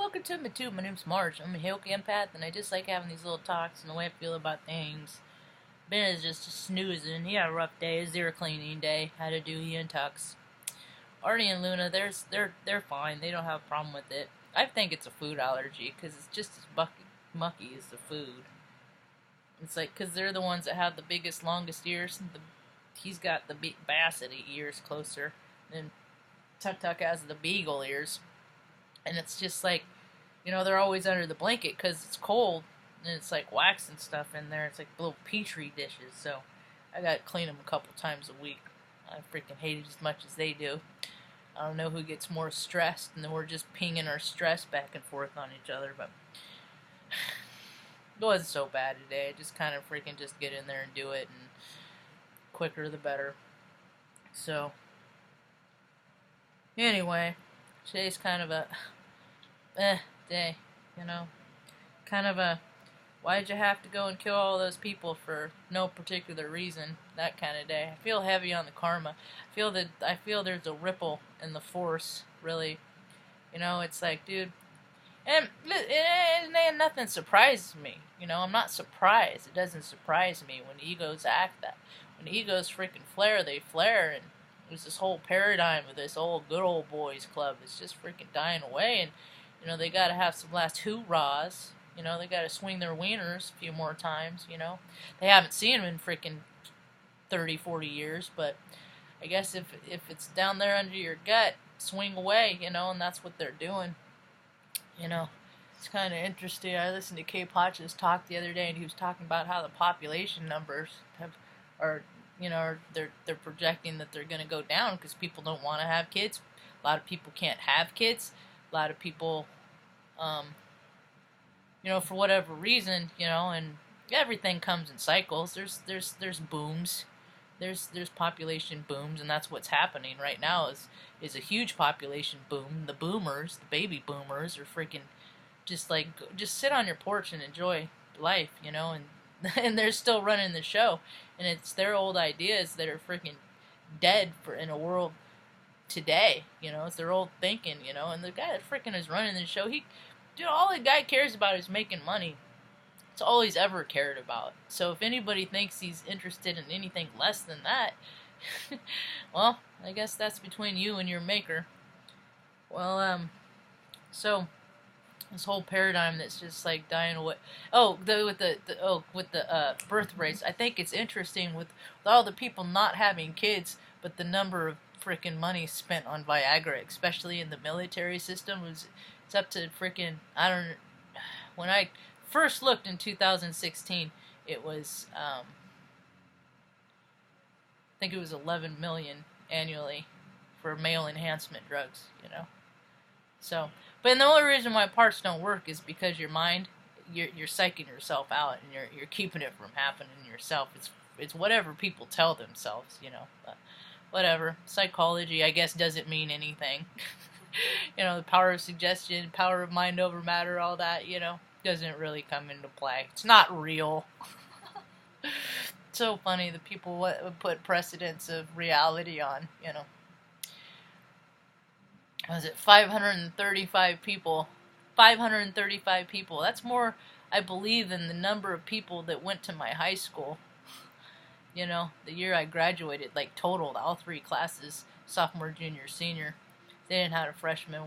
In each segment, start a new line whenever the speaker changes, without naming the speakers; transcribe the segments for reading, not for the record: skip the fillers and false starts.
welcome to my tube. My name's Marge. I'm a Hilke empath, and I just like having these little talks and the way I feel about things. Ben is just snoozing. He had a rough day. It's their cleaning day. Had to do he and Tux. Artie and Luna, they're fine. They don't have a problem with it. I think it's a food allergy because it's just as mucky as the food. It's like because they're the ones that have the biggest, longest ears. He's got the basset ears closer, and Tuk has the beagle ears. And it's just like, they're always under the blanket because it's cold and it's like wax and stuff in there. It's like little petri dishes. So I got to clean them a couple times a week. I freaking hate it as much as they do. I don't know who gets more stressed, and then we're just pinging our stress back and forth on each other. But it wasn't so bad today. I just kind of freaking just get in there and do it, and quicker the better. So anyway, today's kind of a day, kind of a why'd you have to go and kill all those people for no particular reason, that kind of day. I feel heavy on the karma. I feel there's a ripple in the force, really. It's like, dude, and nothing surprises me. I'm not surprised. It doesn't surprise me when egos act that. When egos freaking flare, they flare, and there's this whole paradigm of this old good old boys club that's just freaking dying away, and they gotta have some last hoorahs. They gotta swing their wieners a few more times. They haven't seen them in freaking 30, 40 years, but I guess if it's down there under your gut, swing away, and that's what they're doing. It's kind of interesting. I listened to Kay Potch's talk the other day, and he was talking about how the population numbers they're projecting that they're going to go down because people don't want to have kids. A lot of people can't have kids. A lot of people, for whatever reason, and everything comes in cycles. There's booms. There's population booms, and that's what's happening right now is a huge population boom. The boomers, the baby boomers, are freaking just sit on your porch and enjoy life, and they're still running the show, and it's their old ideas that are freaking dead in a world today. It's their old thinking, and the guy that freaking is running the show, all the guy cares about is making money. It's all he's ever cared about. So if anybody thinks he's interested in anything less than that, well, I guess that's between you and your maker. Well, so this whole paradigm that's just like dying away. With the birth rates, I think it's interesting with all the people not having kids, but the number of freaking money spent on Viagra, especially in the military system, it's up to freaking when I first looked in 2016, it was I think it was 11 million annually for male enhancement drugs, So, but the only reason why parts don't work is because your mind, you're psyching yourself out, and you're keeping it from happening yourself. It's whatever people tell themselves, But whatever. Psychology, I guess, doesn't mean anything. The power of suggestion, power of mind over matter, all that, doesn't really come into play. It's not real. It's so funny the people would put precedents of reality on, Was it 535 people? 535 people. That's more, I believe, than the number of people that went to my high school. The year I graduated, like total, all three classes, sophomore, junior, senior. They didn't have a freshman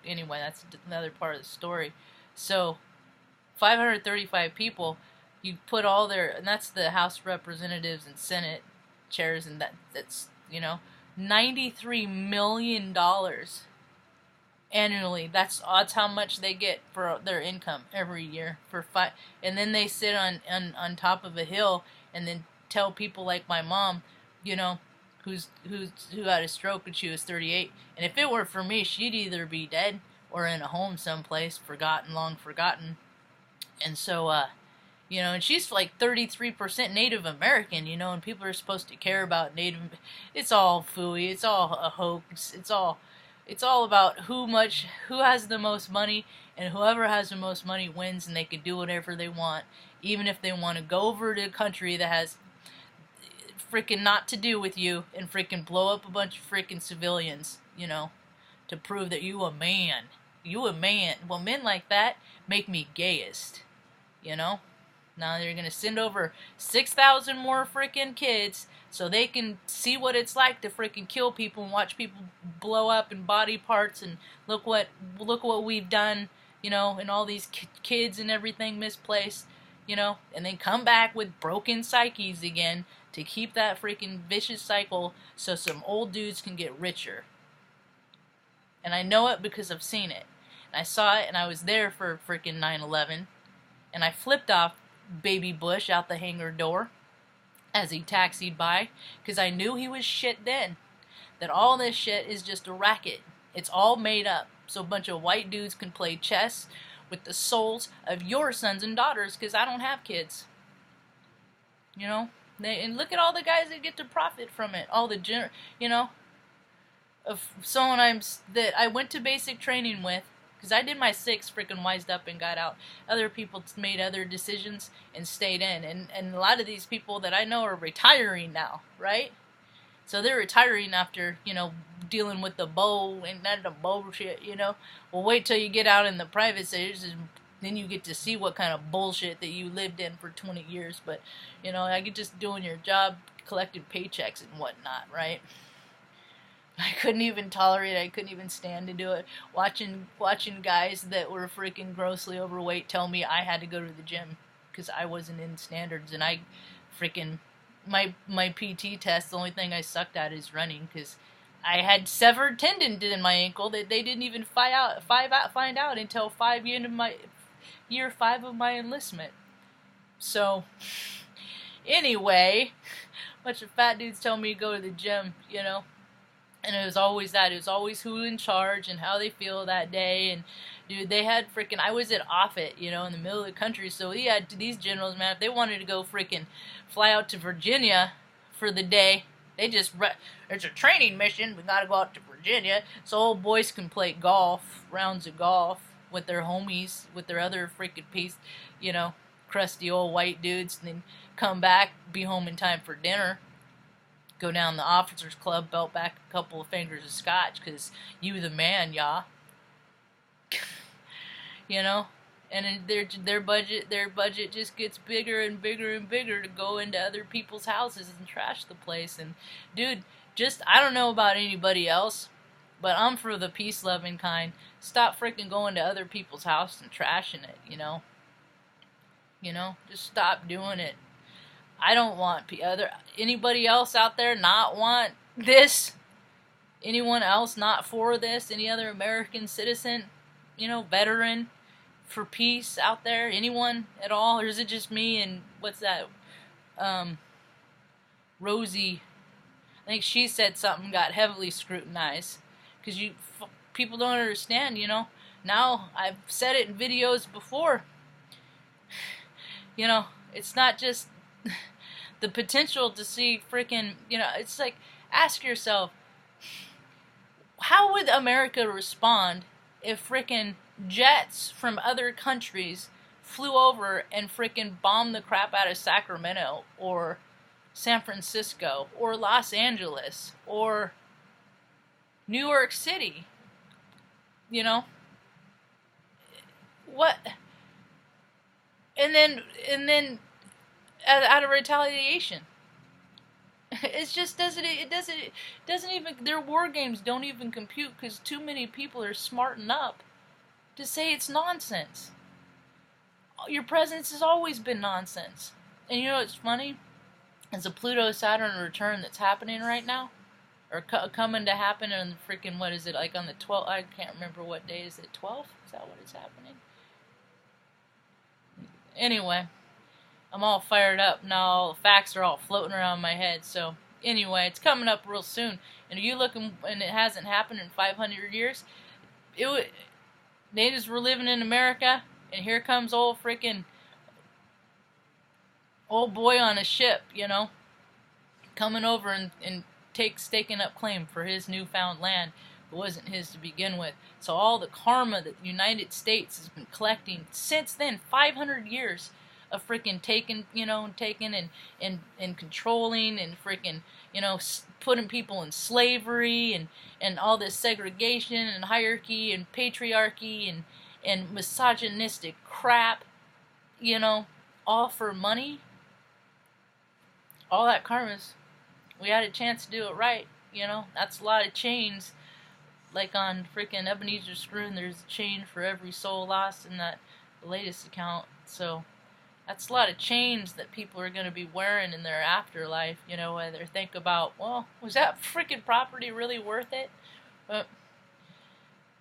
anyway, that's another part of the story. So, 535 people, you put all and that's the House of Representatives and Senate chairs, and that's, $93 million annually. That's how much they get for their income every year and then they sit on top of a hill and then tell people like my mom, who had a stroke when she was 38, and if it were for me, she'd either be dead or in a home someplace, long forgotten. And so, and she's like 33% Native American, and people are supposed to care about Native. It's all phooey. It's all a hoax. It's all about who has the most money, and whoever has the most money wins, and they can do whatever they want, even if they want to go over to a country that has freaking not to do with you and freaking blow up a bunch of freaking civilians, to prove that you a man, You a man. Well, men like that make me gayest. You know? Now they're gonna send over 6,000 more freaking kids so they can see what it's like to freaking kill people and watch people blow up in body parts, and look what we've done, you know, and all these kids and everything misplaced, you know, and then come back with broken psyches again to keep that freaking vicious cycle so some old dudes can get richer. And I know it because I've seen it. And I saw it, and I was there for freaking 9/11, and I flipped off Baby Bush out the hangar door as he taxied by, because I knew he was shit then. That all this shit is just a racket. It's all made up so a bunch of white dudes can play chess with the souls of your sons and daughters, because I don't have kids. You know? And look at all the guys that get to profit from it. All the, you know, of someone that I went to basic training with, because I did my 6, freaking wised up and got out. Other people made other decisions and stayed in. And a lot of these people that I know are retiring now, right? So they're retiring after, you know, dealing with the bow and not the bullshit, you know. Well, wait till you get out in the private sectors, and then you get to see what kind of bullshit that you lived in for 20 years. But, you know, I get just doing your job, collecting paychecks and whatnot, right? I couldn't even tolerate it. I couldn't even stand to do it. Watching guys that were freaking grossly overweight tell me I had to go to the gym because I wasn't in standards, and I freaking my PT test. The only thing I sucked at is running, because I had severed tendon in my ankle that they didn't even find out until year 5 of my enlistment. So anyway, a bunch of fat dudes tell me to go to the gym, you know. And it was always that. It was always who in charge and how they feel that day. And, dude, they had freaking... I was at Offutt, you know, in the middle of the country. So he had these generals, man, if they wanted to go freaking fly out to Virginia for the day, they just... It's a training mission. We got to go out to Virginia. So old boys can play golf, rounds of golf, with their homies, with their other freaking piece, you know, crusty old white dudes. And then come back, be home in time for dinner. Go down the officers club, belt back a couple of fingers of scotch, because you the man, y'all. You know, and their budget just gets bigger and bigger and bigger to go into other people's houses and trash the place. And dude, I don't know about anybody else, but I'm for the peace-loving kind. Stop freaking going to other people's house and trashing it. You know, just stop doing it. I don't want anybody else out there not want this. Anyone else not for this? Any other American citizen, you know, veteran for peace out there? Anyone at all? Or is it just me and what's that? Rosie. I think she said something got heavily scrutinized, because people don't understand. You know, now I've said it in videos before. You know, it's not just the potential to see freaking, you know, it's like, ask yourself, how would America respond if freaking jets from other countries flew over and freaking bombed the crap out of Sacramento or San Francisco or Los Angeles or New York City? You know? What? And then out of retaliation, it just doesn't even, their war games don't even compute, because too many people are smarting up to say it's nonsense. Your presence has always been nonsense. And you know what's funny? It's a Pluto-Saturn return that's happening right now, or coming to happen on the freaking, what is it, like on the 12th, I can't remember what day, is it 12th? Is that what is happening? Anyway, I'm all fired up now. All the facts are all floating around my head. So anyway, it's coming up real soon. And you looking, and it hasn't happened in 500 years. Natives were living in America, and here comes old freaking old boy on a ship, you know, coming over and staking up claim for his newfound land. It wasn't his to begin with. So all the karma that the United States has been collecting since then, 500 years of freaking taking and controlling and freaking, you know, putting people in slavery and all this segregation and hierarchy and patriarchy and misogynistic crap, you know, all for money. All that karma's, we had a chance to do it right, you know. That's a lot of chains. Like on freaking Ebenezer Screw, there's a chain for every soul lost in that latest account. So that's a lot of chains that people are going to be wearing in their afterlife, you know, whether think about, well, was that freaking property really worth it? But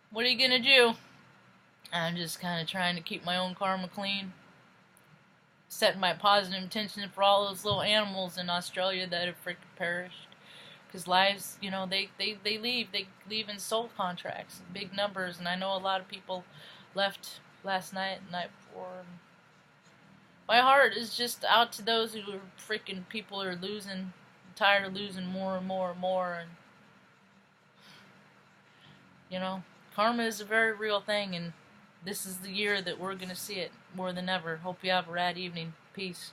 what are you going to do? I'm just kind of trying to keep my own karma clean, setting my positive intention for all those little animals in Australia that have freaking perished. Because lives, you know, they leave in soul contracts, big numbers, and I know a lot of people left last night and the night before. And my heart is just out to those who are freaking people are losing, tired of losing more and more and more, and you know, karma is a very real thing, and this is the year that we're gonna see it more than ever. Hope you have a rad evening. Peace.